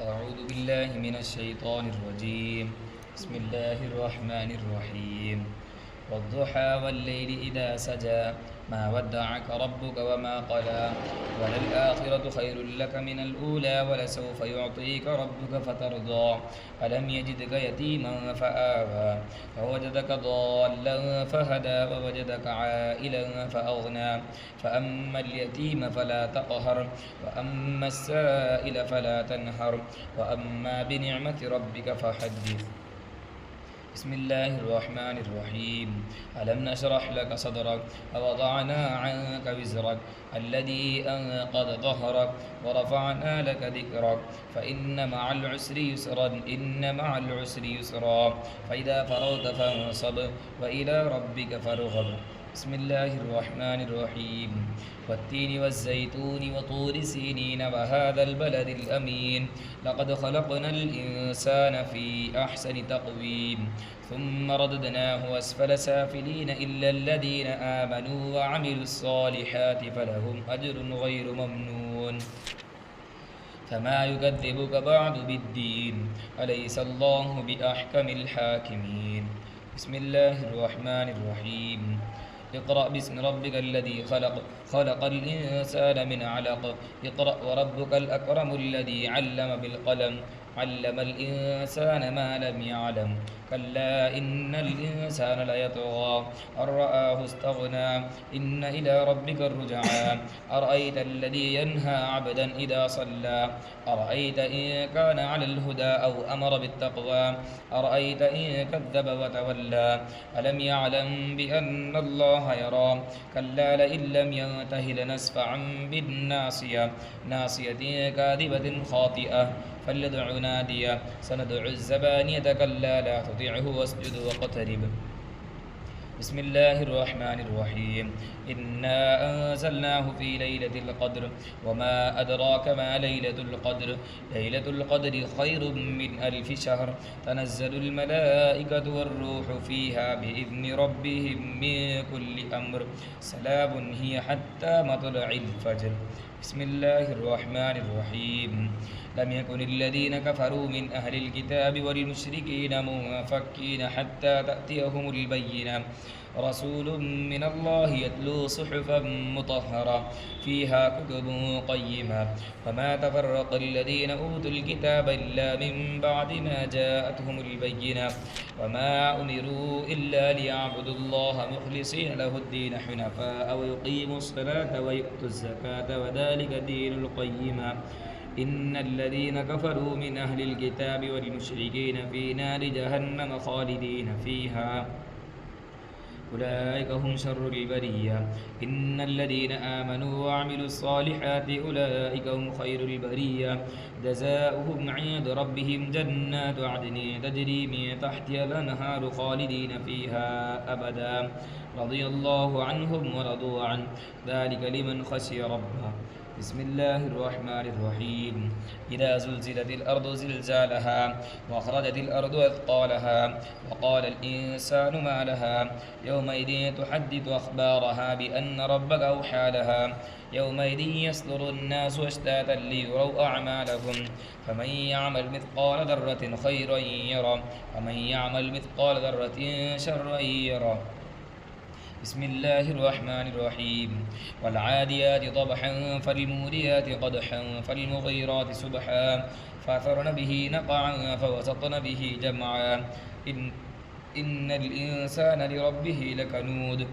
أعوذ بالله من الشيطان الرجيم. بسم الله الرحمن الرحيم. والضحى والليل إذا سجى ما ودعك ربك وما قلى وللآخرة خير لك من الأولى ولسوف يعطيك ربك فترضى ألم يجدك يتيما فآوى فوجدك ضالا فهدى ووجدك عائلا فأغنى فأما اليتيم فلا تقهر وأما السائل فلا تنهر وأما بنعمة ربك فحدث. بسم الله الرحمن الرحيم. ألم نشرح لك صدرك ووضعنا عنك وزرك الذي أنقض ظهرك ورفعنا لك ذكرك فإن مع العسر يسرا إن مع العسر يسرا فإذا فرغت فانصب وإلى ربك فارغب. بسم الله الرحمن الرحيم. والتين والزيتون وطور سينين وهذا البلد الأمين لقد خلقنا الإنسان في أحسن تقويم ثم رددناه أسفل سافلين إلا الذين آمنوا وعملوا الصالحات فلهم أجر غير ممنون. فما يكذبك بعد بالدين أليس الله بأحكم الحاكمين. بسم الله الرحمن الرحيم. اقرأ باسم ربك الذي خلق خلق الإنسان من علق اقرأ وربك الأكرم الذي علم بالقلم علم الإنسان ما لم يعلم كلا إن الإنسان ليطغى أن رآه استغنى إن إلى ربك الرجعى أرأيت الذي ينهى عبدا إذا صلى أرأيت إن كان على الهدى أو أمر بالتقوى أرأيت إن كذب وتولى ألم يعلم بأن الله يرى كلا لئن لم ينته لنسفعا بالناصية ناصية كاذبة خاطئة فليدع نادية سندع الزبانية كلا لا تطيعه واسجد واقترب. بسم الله الرحمن الرحيم. إنا أنزلناه في ليلة القدر وما أدراك ما ليلة القدر ليلة القدر خير من ألف شهر تنزل الملائكة والروح فيها بإذن ربهم من كل أمر سلام هي حتى مطلع الفجر. بسم الله الرحمن الرحيم. لم يكن الذين كفروا من أهل الكتاب والمشركين منفكين حتى تأتيهم البينة رسول من الله يتلو صحفا مطهرة فيها كتب قيمة وما تفرق الذين أوتوا الكتاب إلا من بعد ما جاءتهم البينة وما أمروا إلا ليعبدوا الله مخلصين له الدين حنفاء ويقيموا الصلاة ويؤتوا الزكاة وذلك دين القيمة إن الذين كفروا من أهل الكتاب والمشركين في نار جهنم خالدين فيها أولئك هم شر البرية إن الذين آمنوا وعملوا الصالحات أولئك هم خير البرية جزاؤهم عند ربهم جنات عدن تجري من تحتها الأنهار خالدين فيها أبدا رضي الله عنهم ورضوا عنه ذلك لمن خشي ربه. بسم الله الرحمن الرحيم. إذا زلزلت الأرض زلزالها وأخرجت الأرض أثقالها وقال الإنسان ما لها يومئذ تحدث أخبارها بأن ربك أوحى لها يومئذ يصدر الناس أشتاتا ليروا أعمالهم فمن يعمل مثقال ذرة خيرا يره ومن يعمل مثقال ذرة شرا يره. بسم الله الرحمن الرحيم. والعاديات ضبحا فالموريات قدحا فالمغيرات سبحا فأثرن به نقعا فوسطن به جمعا إن الإنسان لربه لكنود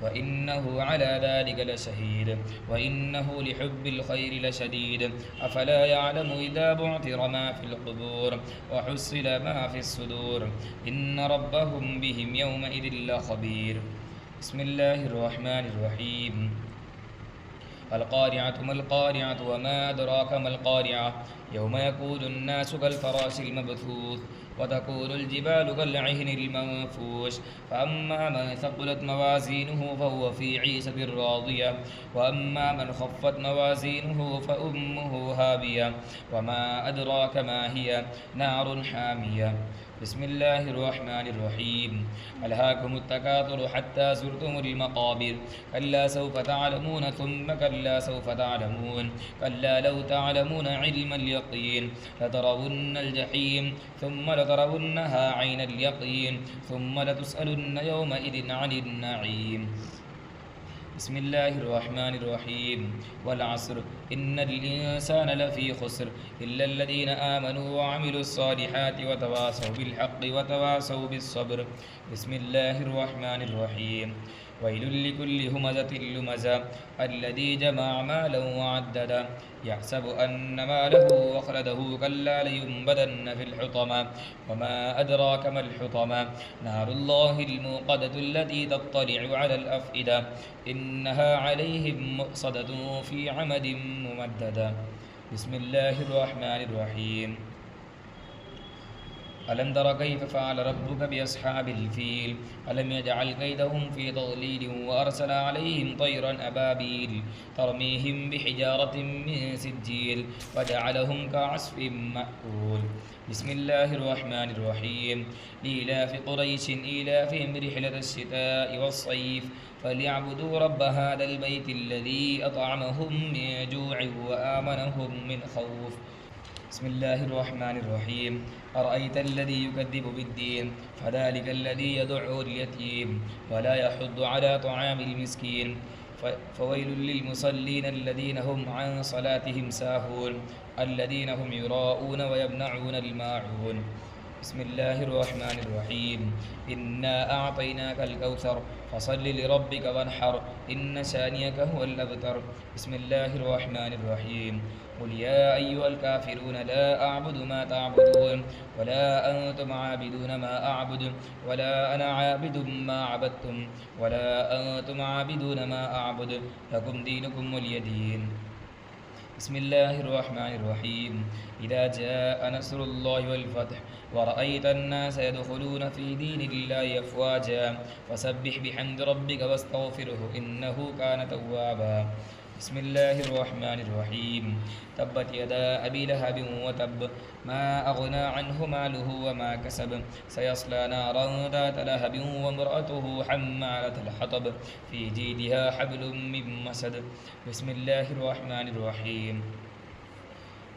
وإنه على ذلك لشهيد وإنه لحب الخير لشديد أفلا يعلم إذا بعثر ما في القبور وحصل ما في الصدور إن ربهم بهم يومئذ لخبير. بسم الله الرحمن الرحيم. القارعة ما القارعة وما أدراك ما القارعة يوم يكون الناس كالفراش المبثوث وتكون الجبال كالعهن المنفوش فأما من ثقلت موازينه فهو في عيشة راضية وأما من خفت موازينه فأمه هاوية وما أدراك ما هي نار حامية بسم الله الرحمن الرحيم ألهاكم التكاثر حتى زرتم المقابر كلا سوف تعلمون ثم كلا سوف تعلمون كلا لو تعلمون علم اليقين لترون الجحيم ثم لترونها عين اليقين ثم لتسألن يومئذ عن النعيم بسم الله الرحمن الرحيم والعصر إن الإنسان لفي خسر إلا الذين آمنوا وعملوا الصالحات وتواصوا بالحق وتواصوا بالصبر بسم الله الرحمن الرحيم ويل لكل همزة لمزة الذي جمع مالا وعددا يحسب أن ماله أخلده كلا لينبذن في الحطمة وما أدراك ما الحطمة نار الله الموقدة التي تطلع على الأفئدة إنها عليهم مؤصدة في عمد ممددة بسم الله الرحمن الرحيم ألم تر كيف فعل ربك بأصحاب الفيل ألم يجعل كيدهم في تضليل وأرسل عليهم طيرا أبابيل ترميهم بحجارة من سجيل وجعلهم كعصف مأكول بسم الله الرحمن الرحيم لإلاف قريش إيلافهم رحلة الشتاء والصيف فليعبدوا رب هذا البيت الذي أطعمهم من جوع وآمنهم من خوف بسم الله الرحمن الرحيم أرأيت الذي يكذب بالدين فذلك الذي يدعو اليتيم ولا يحض على طعام المسكين فويل للمصلين الذين هم عن صلاتهم ساهون الذين هم يراءون ويمنعون الماعون بسم الله الرحمن الرحيم إنا أعطيناك الكوثر فصل لربك وانحر إن شانئك هو الأبتر بسم الله الرحمن الرحيم قل يا أيها الكافرون لا أعبد ما تعبدون ولا أنتم عابدون ما أعبد ولا أنا عابد ما عبدتم ولا أنتم عابدون ما أعبد لكم دينكم ولي دين بسم الله الرحمن الرحيم إذا جاء نصر الله والفتح ورأيت الناس يدخلون في دين الله أفواجا فسبح بحمد ربك واستغفره إنه كان توابا بسم الله الرحمن الرحيم تبت يدا أبي لهب وتب ما أغنى عنه ماله وما كسب سيصلى نارا ذات لهب وامرأته حمالة الحطب في جيدها حبل من مسد بسم الله الرحمن الرحيم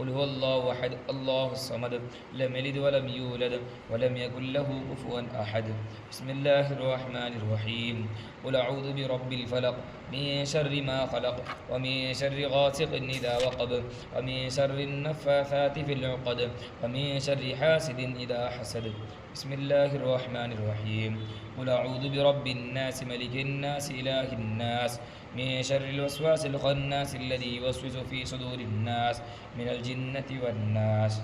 قل هو الله أحد الله الصمد لم يلد ولم يولد ولم يكن له كفوا أحد بسم الله الرحمن الرحيم قل أعوذ برب الفلق من شر ما خلق ومن شر غاسق إذا وقب ومن شر النفاثات في العقد ومن شر حاسد إذا حسد بسم الله الرحمن الرحيم قل أعوذ برب الناس ملك الناس إله الناس من شر الوسواس الخناس الذي يوسوس في صدور الناس من الجنة والناس